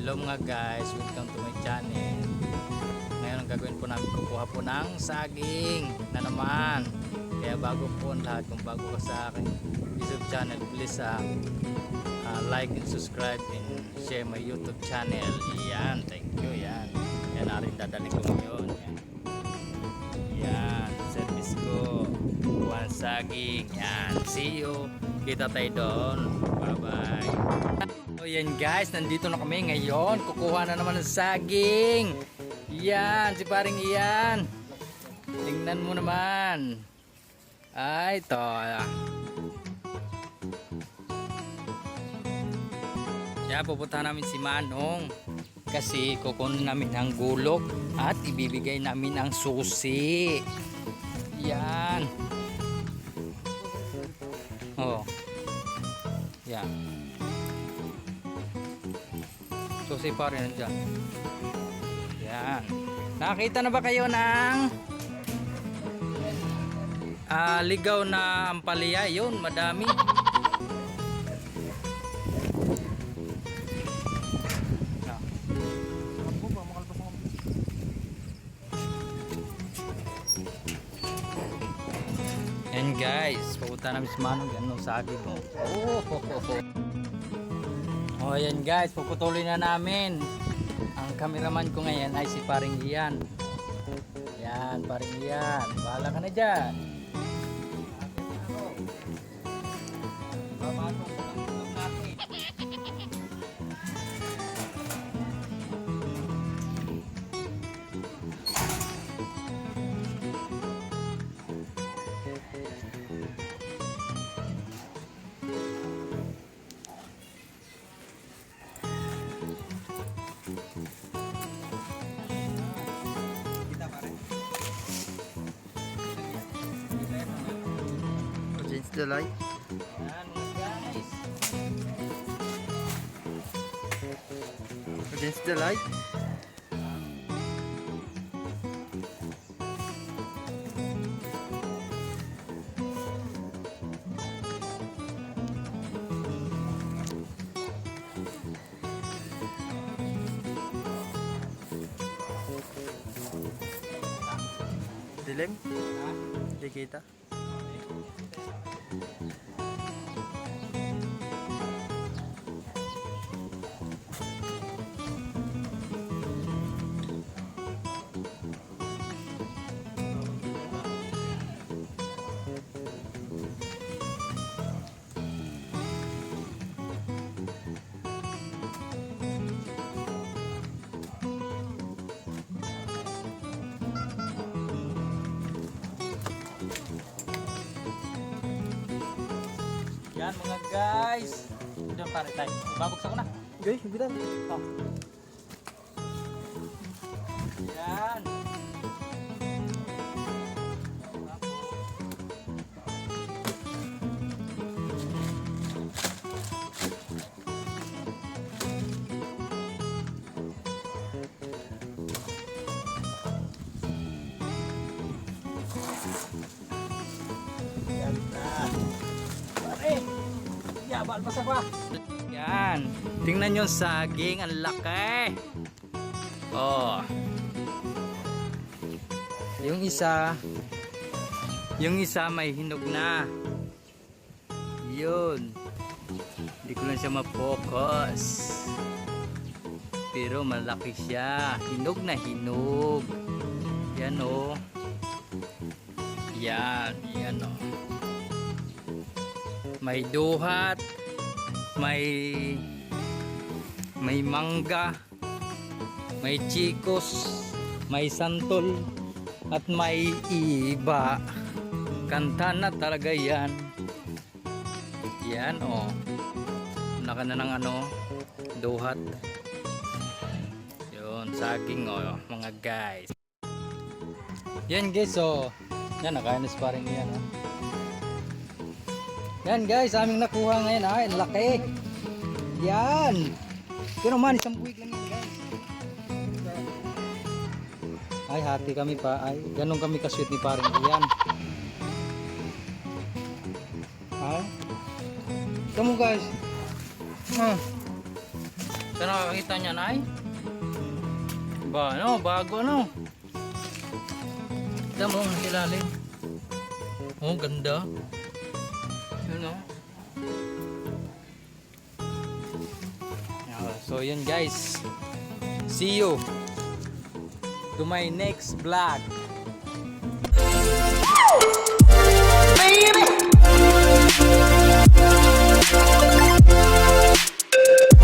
Hello mga guys, welcome to my channel. Ngayon ang gagawin po namin, kukuha po ng saging na naman. Kaya bago po ang lahat, kung bago ka sa aking YouTube channel, please like and subscribe and share my YouTube channel. Yan, thank you. Yan, yan na rin dadali ko ngayon. Yan, service ko, kukuha ng saging. Yan, see you, kita tayo doon. Bye bye. So yan guys, nandito na kami ngayon. Kukuha na naman ng saging. Yan, si paring Ian. Tingnan mo naman. Ay, ito. Yan, pupunta namin si Manong. Kasi kukunin namin ang gulok at ibibigay namin ang susi. Yan. Oh. Yan. Susi pa rin dyan. Yan. Nakita na ba kayo ng ligaw na ampalaya? Yun, madami. Yan guys, pupunta namin si Manong. Yan ang saging mo. Oh, yan guys, puputuloy na namin. Ang cameraman ko ngayon ay si paring Ian. Yan, paring Ian. Bahala ka na dyan. Change the light. Yan guys. Change the light. Dilim? Di kita. Yan mga guys. Doon pare tayo. Babagsak ko na. Guys, bilang. Oh. Yan. Yan na. Pare. Yabal pa sa pa. Yan. Tingnan yung saging, ang laki. Oh. Yung isa may hinog na. Yun. Hindi ko lang siya ma-focus. Pero malaki siya. Hinog na hinog. Yan oh. Yan, yan oh. May duhat, may mangga, may chikos, may santol, at may iba. Kanta na talaga yan. Yan oh. Naka na ng ano, duhat. Yun, saging oh, mga guys. Yan guys oh. Yan, nakainis pa rin yan oh. Yan guys, aming nakuha ngayon ay laki. Yan. Pero man, isang buwig lang yan guys. Ay, hati kami pa. Ay, ganun kami kasweet ni paring Ian. Ay. Kamu guys. Saan nakakita niya na ay? Ba, ano? Bago ano? Tignan mo, nasa ilalim. Oh, ganda. Yun o. So yun guys. See you to my next vlog.